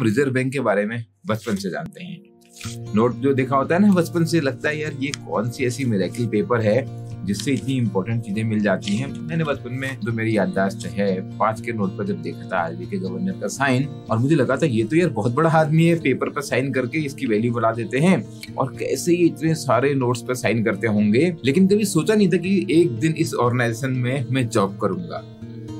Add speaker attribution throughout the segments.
Speaker 1: हम reserve bank के बारे में बचपन से जानते हैं। नोट जो देखा होता है ना बचपन से, लगता है यार ये कौन सी ऐसी मिरेकल पेपर है जिससे इतनी इंपॉर्टेंट चीजें मिल जाती हैं। मैंने बचपन में जो मेरी याददाश्त है 5 के नोट पर जब देखा था आरबीआई के गवर्नर का साइन, और मुझे लगा था ये तो यार बहुत बड़ा आदमी है, पेपर पर साइन करके इसकी वैल्यू बढ़ा देते हैं और कैसे ये इतने सारे नोट्स पर साइन करते होंगे। लेकिन कभी सोचा नहीं था कि एक दिन इस ऑर्गेनाइजेशन में मैं जॉब करूंगा।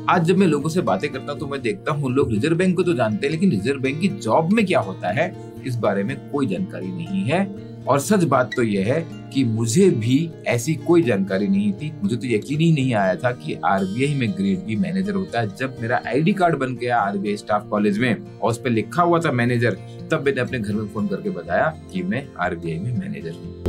Speaker 1: आज जब मैं लोगों से बातें करता हूँ तो मैं देखता हूँ लोग रिजर्व बैंक को तो जानते हैं, लेकिन रिजर्व बैंक की जॉब में क्या होता है इस बारे में कोई जानकारी नहीं है। और सच बात तो यह है कि मुझे भी ऐसी कोई जानकारी नहीं थी। मुझे तो यकीन ही नहीं आया था कि आरबीआई में ग्रेड बी मैनेजर होता है। जब मेरा आईडी कार्ड बन गया आरबीआई स्टाफ कॉलेज में और उस पर लिखा हुआ था मैनेजर, तब मैंने अपने घर में फोन करके बताया कि मैं आरबीआई में मैनेजर हूँ।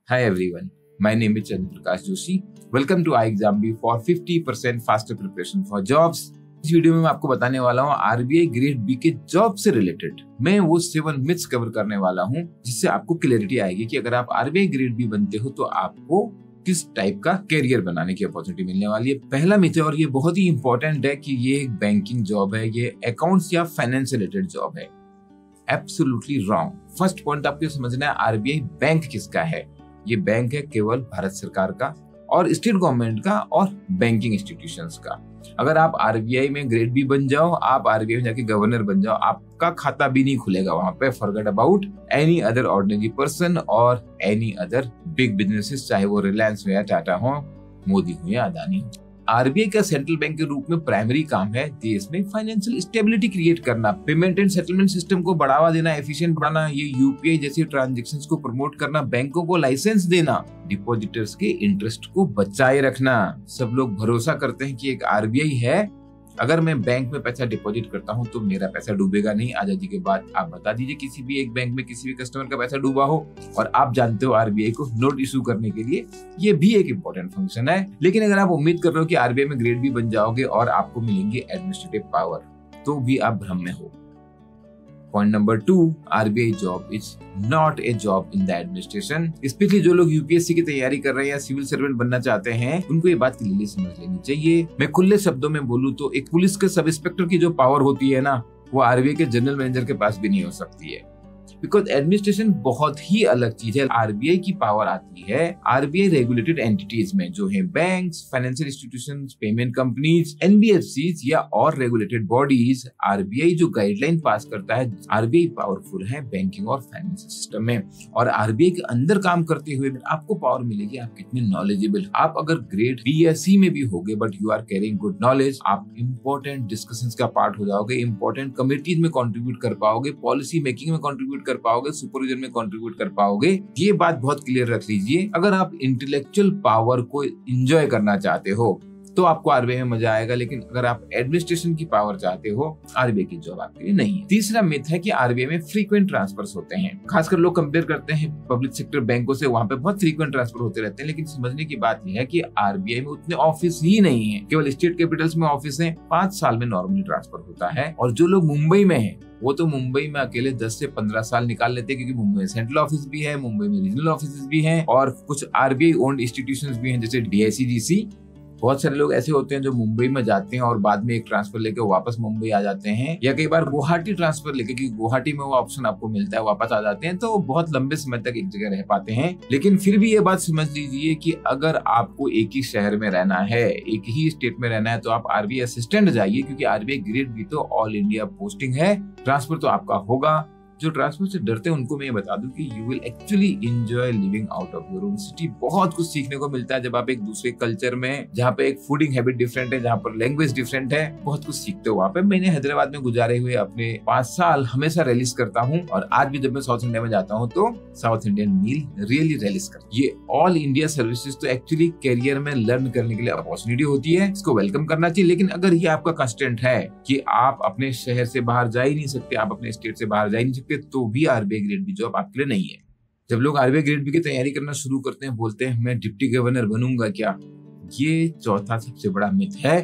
Speaker 1: Hi everyone, my name is Chandra Prakash Joshi. Welcome to iExamBee for 50% faster preparation for jobs. इस वीडियो में मैं आपको बताने वाला हूँ आरबीआई ग्रेड बी के जॉब से रिलेटेड मैं वो 7 मिथ्स कवर करने वाला हूँ, जिससे आपको क्लैरिटी आएगी कि अगर आप आरबीआई ग्रेड बी बनते हो तो आपको किस टाइप का कैरियर बनाने की अपॉर्चुनिटी मिलने वाली है। पहला मिथ है और ये बहुत ही इंपॉर्टेंट है कि ये एक बैंकिंग जॉब है, ये अकाउंट्स या फाइनेंस रिलेटेड जॉब है। Absolutely wrong. फर्स्ट पॉइंट आपको समझना है, आरबीआई बैंक किसका है। ये बैंक है केवल भारत सरकार का और स्टेट गवर्नमेंट का और बैंकिंग इंस्टीट्यूशंस का। अगर आप आरबीआई में ग्रेड बी बन जाओ, आप आरबीआई में जाके गवर्नर बन जाओ, आपका खाता भी नहीं खुलेगा वहां पे। Forget about any other ordinary person और एनी अदर बिग बिजनेसेस, चाहे वो रिलायंस हो या टाटा हो, मोदी हो या अदानी हो। आरबीआई का सेंट्रल बैंक के रूप में प्राइमरी काम है देश में फाइनेंशियल स्टेबिलिटी क्रिएट करना, पेमेंट एंड सेटलमेंट सिस्टम को बढ़ावा देना, एफिशिएंट बनाना, ये यूपीआई जैसी ट्रांजैक्शंस को प्रमोट करना, बैंकों को लाइसेंस देना, डिपॉजिटर्स के इंटरेस्ट को बचाए रखना। सब लोग भरोसा करते हैं कि एक आरबीआई है, अगर मैं बैंक में पैसा डिपॉजिट करता हूं तो मेरा पैसा डूबेगा नहीं। आजादी के बाद आप बता दीजिए किसी भी एक बैंक में किसी भी कस्टमर का पैसा डूबा हो और आप जानते हो आरबीआई को नोट इशू करने के लिए ये भी एक इंपॉर्टेंट फंक्शन है। लेकिन अगर आप उम्मीद कर रहे हो कि आरबीआई में ग्रेड बी बन जाओगे और आपको मिलेंगे एडमिनिस्ट्रेटिव पावर, तो भी आप भ्रम में हो। Point number 2, RBI job is not a job in the administration. Specially जो लोग यूपीएससी की तैयारी कर रहे हैं या सिविल सर्वेंट बनना चाहते हैं, उनको ये बात क्लियरली समझ लेनी चाहिए। मैं खुले शब्दों में बोलूं तो एक पुलिस के सब इंस्पेक्टर की जो पावर होती है ना, वो आरबीआई के जनरल मैनेजर के पास भी नहीं हो सकती है। बिकॉज एडमिनिस्ट्रेशन बहुत ही अलग चीज है। आरबीआई की पावर आती है आरबीआई रेगुलेटेड एंटिटीज में, जो है banks, financial institutions, payment companies, NBFCs या और रेगुलेटेड बॉडीज। आरबीआई जो गाइडलाइन पास करता है, आरबीआई पावरफुल है बैंकिंग और फाइनेंशियल सिस्टम में। और आरबीआई के अंदर काम करते हुए आपको पावर मिलेगी आप कितने नॉलेजेबल। आप अगर ग्रेड बी या सी में भी होगे but you are carrying good knowledge, आप इंपॉर्टेंट डिस्कशंस का पार्ट हो जाओगे, इंपॉर्टेंट कमिटीज में कंट्रीब्यूट कर पाओगे, पॉलिसी मेकिंग में कंट्रीब्यूट कर पाओगे, सुपरविजन में कंट्रीब्यूट कर पाओगे। ये बात बहुत क्लियर रख लीजिए। अगर आप इंटेलेक्चुअल पावर को एंजॉय करना चाहते हो तो आपको आरबीआई में मजा आएगा, लेकिन अगर आप एडमिनिस्ट्रेशन की पावर चाहते हो, आरबीआई की जॉब आपके लिए नहीं है। तीसरा मिथ है कि आरबीआई में फ्रीक्वेंट ट्रांसफर्स होते हैं। खासकर लोग कंपेयर करते हैं पब्लिक सेक्टर बैंकों से, वहां पे बहुत फ्रीक्वेंट ट्रांसफर होते रहते हैं। लेकिन समझने की बात यह है कि आरबीआई में उतने ऑफिस ही नहीं है, केवल स्टेट कैपिटल्स में ऑफिस है। 5 साल में नॉर्मली ट्रांसफर होता है। और जो लोग मुंबई में है वो तो मुंबई में अकेले 10 से 15 साल निकाल लेते हैं, क्योंकि मुंबई में सेंट्रल ऑफिस भी है, मुंबई में रीजनल ऑफिस भी हैं और कुछ आरबीआई ओन्ड इंस्टीट्यूशंस भी हैं जैसे डीआईसीजीसी। बहुत सारे लोग ऐसे होते हैं जो मुंबई में जाते हैं और बाद में एक ट्रांसफर लेके वापस मुंबई आ जाते हैं, या कई बार गुवाहाटी ट्रांसफर लेके, क्योंकि गुवाहाटी में वो ऑप्शन आपको मिलता है, वापस आ जाते हैं। तो बहुत लंबे समय तक एक जगह रह पाते हैं। लेकिन फिर भी ये बात समझ लीजिए कि अगर आपको एक ही शहर में रहना है, एक ही स्टेट में रहना है, तो आप आरबीआई असिस्टेंट जाइए, क्योंकि आरबीआई ग्रेड बी तो ऑल इंडिया पोस्टिंग है। ट्रांसफर तो आपका होगा। जो ट्रांसफर से डरते हैं उनको मैं ये बता दूं कि you will actually enjoy living out of your own city. बहुत कुछ सीखने को मिलता है जब आप एक दूसरे कल्चर में, जहाँ पे एक फूडिंग हैबिट डिफरेंट है, जहाँ पर लैंग्वेज डिफरेंट है, बहुत कुछ सीखते हो वहाँ पे। मैंने हैदराबाद में गुजारे हुए अपने 5 साल हमेशा रिलीज करता हूँ, और आज भी जब मैं साउथ इंडिया में जाता हूँ तो साउथ इंडियन मील रियली रिलीज करता हूँ। ये ऑल इंडिया सर्विसेज तो एक्चुअली कैरियर में लर्न करने के लिए अपॉर्चुनिटी होती है, इसको वेलकम करना चाहिए। लेकिन अगर ये आपका कंस्टेंट है कि आप अपने शहर से बाहर जा ही नहीं सकते, आप अपने स्टेट से बाहर जा ही नहीं सकते, तो भी आरबीआई ग्रेड बी जॉब आपके लिए नहीं है। जब लोग आरबीआई ग्रेड बी की तैयारी करना शुरू करते हैं, बोलते हैं मैं डिप्टी गवर्नर बनूंगा क्या, ये चौथा सबसे बड़ा मिथ है।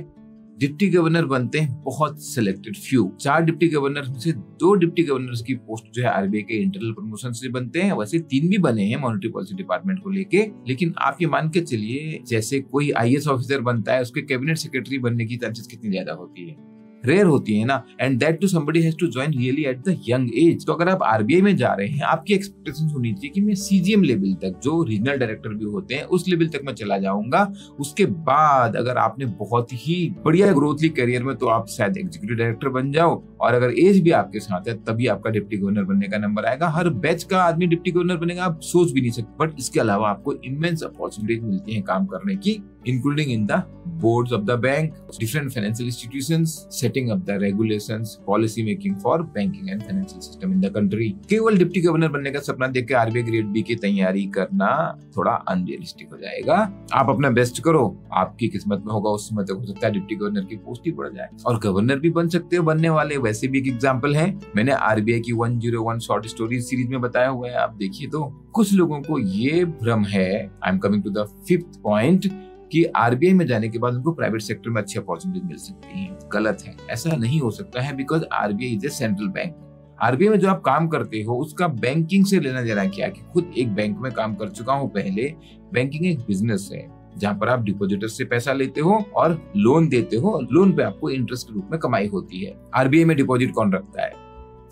Speaker 1: डिप्टी गवर्नर बनते हैं बहुत सिलेक्टेड फ्यू। 4 डिप्टी गवर्नर में से 2 डिप्टी गवर्नर्स की पोस्ट जो है आरबीआई के इंटरनल प्रमोशन से बनते हैं। वैसे 3 भी बने हैं मॉनेटरी पॉलिसी डिपार्टमेंट को लेके, लेकिन आप ये मान के चलिए जैसे कोई आईएएस ऑफिसर बनता है उसके कैबिनेट सेक्रेटरी बनने की चांसेस कितनी ज्यादा होती है, रेयर होती है ना। And that too somebody has to join really at the young age. तो अगर आप आरबीआई में जा रहे हैं, आपकी एक्सपेक्टेशन होनी चाहिए कि मैं सीजीएम लेवल तक, जो रीजनल डायरेक्टर भी होते हैं, उस लेवल तक मैं चला जाऊंगा। उसके बाद अगर आपने बहुत ही बढ़िया ग्रोथ ली करियर में तो आप शायद एग्जीक्यूटिव डायरेक्टर बन जाओ, और अगर एज भी आपके साथ है तभी आपका डिप्टी गवर्नर बनने का नंबर आएगा। हर बैच का आदमी डिप्टी गवर्नर बनेगा आप सोच भी नहीं सकते। बट इसके अलावा आपको इमेंस अपॉर्चुनिटीज मिलती हैं काम करने की, including in the boards of the bank, different financial institutions, setting up the regulations, policy making for banking and financial system in the country। केवल डिप्टी गवर्नर बनने का सपना देख के आरबीआई ग्रेड बी की तैयारी करना थोड़ा अनरियलिस्टिक हो जाएगा। आप अपना बेस्ट करो, आपकी किस्मत में होगा उस समय तक हो सकता है डिप्टी गवर्नर की पोस्ट ही बढ़ जाए, और गवर्नर भी बन सकते हो बनने वाले। वैसे भी एक एग्जाम्पल है, मैंने आरबीआई की 101 शॉर्ट स्टोरी सीरीज में बताया हुआ है, आप देखिए। तो कुछ लोगों को ये भ्रम है, I am coming to the 5th point, कि आरबीआई में जाने के बाद उनको प्राइवेट सेक्टर में अच्छी अपॉर्चुनिटी मिल सकती है। गलत है, ऐसा नहीं हो सकता है, because RBI is a central bank. RBI में जो आप काम करते हो उसका बैंकिंग से लेना देना क्या, कि खुद एक बैंक में काम कर चुका हूँ पहले। बैंकिंग एक बिजनेस है जहाँ पर आप डिपॉजिटर से पैसा लेते हो और लोन देते हो, लोन पे आपको इंटरेस्ट के रूप में कमाई होती है। आरबीआई में डिपॉजिट कौन रखता है,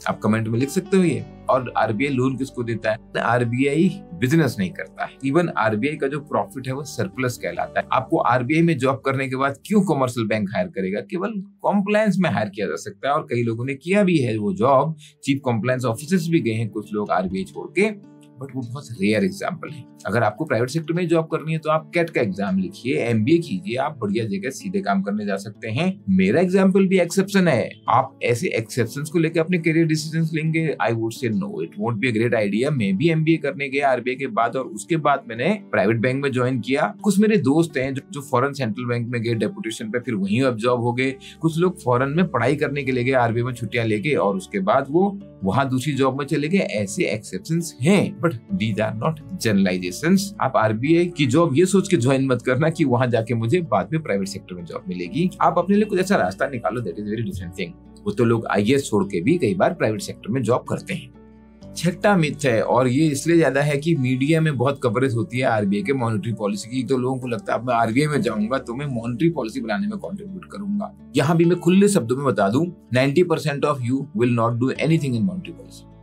Speaker 1: आप कमेंट में लिख सकते हो ये। और आरबीआई लोन किसको देता है? आरबीआई बिजनेस नहीं करता है। इवन आरबीआई का जो प्रॉफिट है वो सरप्लस कहलाता है। आपको आरबीआई में जॉब करने के बाद क्यों कमर्शियल बैंक हायर करेगा? केवल कॉम्प्लायंस में हायर किया जा सकता है, और कई लोगों ने किया भी है वो जॉब। चीफ कॉम्प्लायंस ऑफिसर्स भी गए हैं कुछ लोग आरबीआई छोड़ के, बट वो बहुत रेयर एग्जाम्पल है। अगर आपको प्राइवेट सेक्टर में जॉब करनी है तो आप कैट का एग्जाम लिखिए, एमबीए कीजिए, आप बढ़िया जगह सीधे काम करने जा सकते हैं। मेरा एग्जाम्पल भी एक्सेप्शन है। आप ऐसे एक्सेप्शंस को लेकर अपने करियर डिसीजंस लेंगे, I would say no, it won't be a great idea. मैं भी एमबीए करने गया आरबीआई के बाद, और उसके बाद मैंने प्राइवेट बैंक में ज्वाइन किया। कुछ मेरे दोस्त हैं जो फॉरेन सेंट्रल बैंक में गए डेपुटेशन पे, फिर वहीं अब जॉब हो गए। कुछ लोग फॉरेन में पढ़ाई करने के लिए गए आरबीआई में छुट्टियां लेके, और उसके बाद वो वहां दूसरी जॉब में चले गए। ऐसे एक्सेप्शंस हैं, but these are not generalisations. आप आरबीआई की जॉब ये सोच के ज्वाइन मत करना कि वहां जाके मुझे बाद में प्राइवेट सेक्टर में जॉब मिलेगी। आप अपने लिए कुछ ऐसा रास्ता निकालो, that is very different thing. वो तो लोग आईएएस छोड़ के भी कई बार प्राइवेट सेक्टर में जॉब करते हैं। 6ठा मिथ है, और ये इसलिए ज्यादा है कि मीडिया में बहुत कवरेज होती है आरबीआई के मॉनेटरी पॉलिसी की, तो लोगों को लगता है अब मैं आरबीआई में जाऊंगा तो मैं मॉनेटरी पॉलिसी बनाने में कंट्रीब्यूट करूंगा। यहाँ भी मैं खुले शब्दों में बता दूं, 90% of you will not do anything in monetary policy.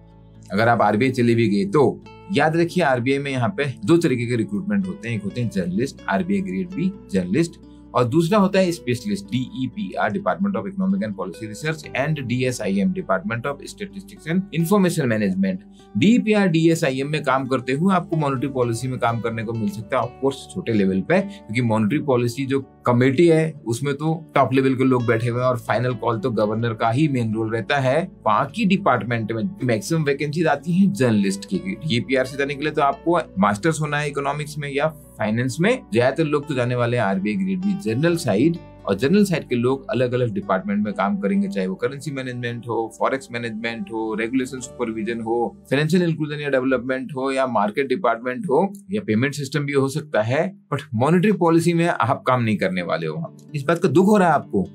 Speaker 1: अगर आप आरबीआई चले भी गए तो याद रखिए, आरबीआई में यहाँ पे 2 तरीके के रिक्रूटमेंट होते हैं। एक होते हैं journalist, RBI grade B journalist, और दूसरा होता है specialist, DEPR department of economic and policy research, and DSIM department of statistics and information management. DEPR DSIM में काम करते हुए आपको मॉनेटरी पॉलिसी में काम करने को मिल सकता है, ऑफ कोर्स छोटे लेवल पे, क्योंकि मॉनेटरी पॉलिसी जो कमेटी है उसमें तो टॉप लेवल के लोग बैठे हुए हैं, और फाइनल कॉल तो गवर्नर का ही मेन रोल रहता है। बाकी डिपार्टमेंट में मैक्सिमम वैकेंसीज आती हैं जर्नलिस्ट की। डीईपीआर से जाने के लिए तो आपको मास्टर्स होना है इकोनॉमिक्स में या फाइनेंस में। ज्यादातर लोग तो जाने वाले हैं RBI grade B general side, और जनरल साइड के लोग अलग अलग डिपार्टमेंट में काम करेंगे, चाहे वो करेंसी मैनेजमेंट हो, फॉरेक्स मैनेजमेंट हो, रेगुलेशन सुपरविजन हो, फाइनेंशियल इंक्लूजन या डेवलपमेंट हो, या मार्केट डिपार्टमेंट हो, या पेमेंट सिस्टम भी हो सकता है। बट मॉनेटरी पॉलिसी में आप काम नहीं करने वाले हो। इस बात का दुख हो रहा है आपको।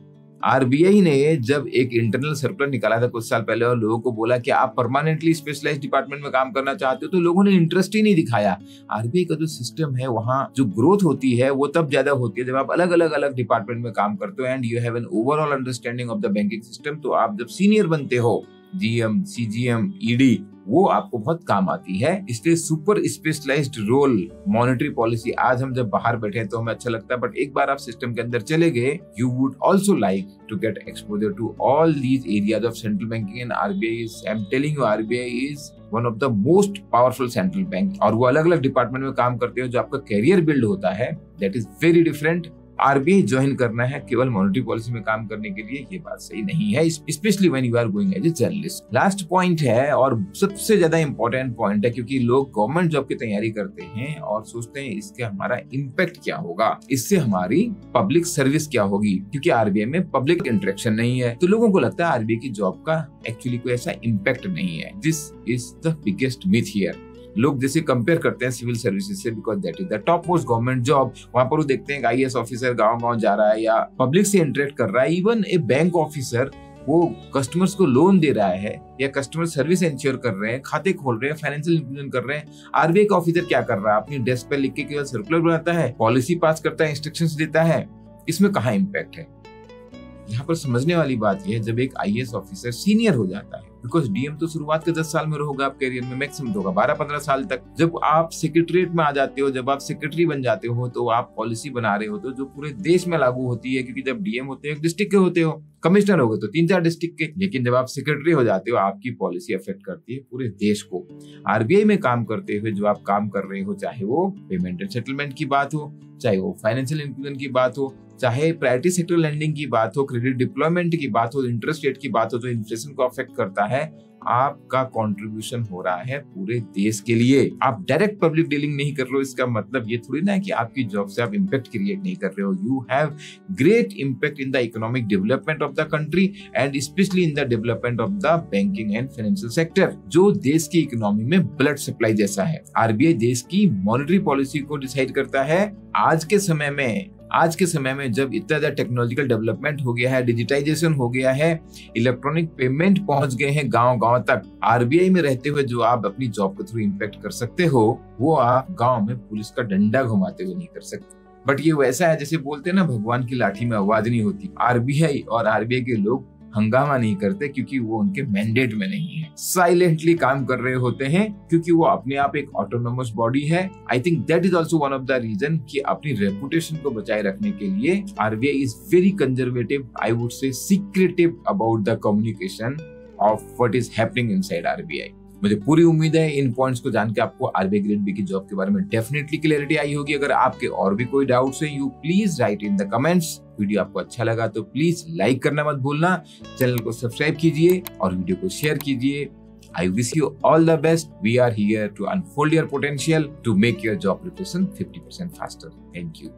Speaker 1: आरबीआई ने जब एक इंटरनल सर्कुलर निकाला था कुछ साल पहले, और लोगों को बोला कि आप परमानेंटली स्पेशलाइज्ड डिपार्टमेंट में काम करना चाहते हो, तो लोगों ने इंटरेस्ट ही नहीं दिखाया। आरबीआई का जो सिस्टम है, वहाँ जो ग्रोथ होती है वो तब ज्यादा होती है जब आप अलग अलग डिपार्टमेंट में काम करते हो, and you have an overall understanding of the banking system. तो आप जब सीनियर बनते हो, जीएम, सीजीएम, ईडी, वो आपको बहुत काम आती है। इसलिए super specialised role monetary policy, आज हम जब बाहर बैठे हैं तो हमें अच्छा लगता है, बट एक बार आप सिस्टम के अंदर चले गए, you would also like to get exposure to all these areas of central banking. And RBI is, I am telling you, RBI is one of the most powerful central bank, और वो अलग अलग department में काम करते हो, जो आपका कैरियर बिल्ड होता है, that is very different. RBI join करना है केवल मॉनेटरी पॉलिसी में काम करने के लिए, ये बात सही नहीं है, specially when you are going as a journalist. Last point है, और सबसे ज्यादा इंपॉर्टेंट पॉइंट है, क्योंकि लोग गवर्नमेंट जॉब की तैयारी करते हैं और सोचते हैं इसके हमारा इम्पैक्ट क्या होगा, इससे हमारी पब्लिक सर्विस क्या होगी, क्योंकि आरबीआई में पब्लिक इंटरेक्शन नहीं है। तो लोगों को लगता है आरबीआई की जॉब का एक्चुअली कोई ऐसा इम्पैक्ट नहीं है। This is the biggest myth here. लोग जैसे कंपेयर करते हैं सिविल सर्विसेज से, because that is the top most government job. वहां पर वो देखते हैं आईएएस ऑफिसर गांव-गांव जा रहा है या पब्लिक से इंटरेक्ट कर रहा है। इवन ए बैंक ऑफिसर वो कस्टमर्स को लोन दे रहा है या कस्टमर सर्विस इंश्योर कर रहे हैं, खाते खोल रहे हैं, फाइनेंशियल इंक्लूजन कर रहे हैं। आरबीआई का ऑफिसर क्या कर रहा है? अपनी डेस्क पे लिख के केवल सर्कुलर बनाता है, पॉलिसी पास करता है, इंस्ट्रक्शंस देता है। इसमें कहाँ इम्पैक्ट है? यहाँ पर समझने वाली बात यह है, जब एक आईएएस ऑफिसर सीनियर हो जाता है, बिकॉज डीएम तो शुरुआत के 10 साल में रहोगा आप करियर में, मैक्सिमम होगा 12-15 साल तक। जब आप सेक्रेटरीट में आ जाते हो, जब आप सेक्रेटरी बन जाते हो, तो आप पॉलिसी बना रहे हो तो जो पूरे देश में लागू होती है, क्योंकि जब डीएम होते हो डिस्ट्रिक्ट के होते हो, कमिश्नर हो गए तो 3-4 डिस्ट्रिक्ट के, लेकिन जब आप सेक्रेटरी हो जाते हो आपकी पॉलिसी अफेक्ट करती है पूरे देश को। आरबीआई में काम करते हुए जो आप काम कर रहे हो, चाहे वो पेमेंट एंड सेटलमेंट की बात हो, चाहे वो फाइनेंशियल इंक्लूजन की बात हो, चाहे प्रायोरिटी सेक्टर लैंडिंग की बात हो, क्रेडिट डिप्लॉयमेंट की बात हो, इंटरेस्ट रेट की बात हो, जो इन्फ्लेशन को अफेक्ट करता है, आपका कंट्रीब्यूशन हो रहा है पूरे देश के लिए। आप डायरेक्ट पब्लिक डीलिंग नहीं कर रहे हो, इसका मतलब ये थोड़ी ना है कि आपकी जॉब से आप इम्पैक्ट क्रिएट नहीं कर रहे हो। You have great impact in the economic development of the country and specially in the development of the banking and financial sector, जो देश की इकोनॉमी में ब्लड सप्लाई जैसा है। आरबीआई देश की मॉनेटरी पॉलिसी को डिसाइड करता है। आज के समय में जब इतना ज्यादा टेक्नोलॉजिकल डेवलपमेंट हो गया है, डिजिटाइजेशन हो गया है, इलेक्ट्रॉनिक पेमेंट पहुंच गए हैं गांव-गांव तक, आरबीआई में रहते हुए जो आप अपनी जॉब के थ्रू इम्पैक्ट कर सकते हो, वो आप गांव में पुलिस का डंडा घुमाते हुए नहीं कर सकते। बट ये वैसा है जैसे बोलते हैं ना, भगवान की लाठी में आवाज नहीं होती। आरबीआई और आरबीआई के लोग हंगामा नहीं करते क्योंकि वो उनके मैंडेट में नहीं है, साइलेंटली काम कर रहे होते हैं क्योंकि वो अपने आप एक ऑटोनोमस बॉडी है। I think that is also one of the reason कि अपनी रेपुटेशन को बचाए रखने के लिए RBI is very conservative, I would say secretive about the communication of what is happening inside RBI. मुझे पूरी उम्मीद है इन पॉइंट्स को जान के आपको आरबीआई ग्रेड बी की जॉब के बारे में डेफिनेटली क्लैरिटी आई होगी। अगर आपके और भी कोई डाउट्स है, you please right in the comments. Video आपको अच्छा लगा तो प्लीज लाइक करना मत भूलना, चैनल को सब्सक्राइब कीजिए और वीडियो को शेयर कीजिए। I wish you all the best. We are here to unfold your potential to make your job preparation 50% faster. Thank you.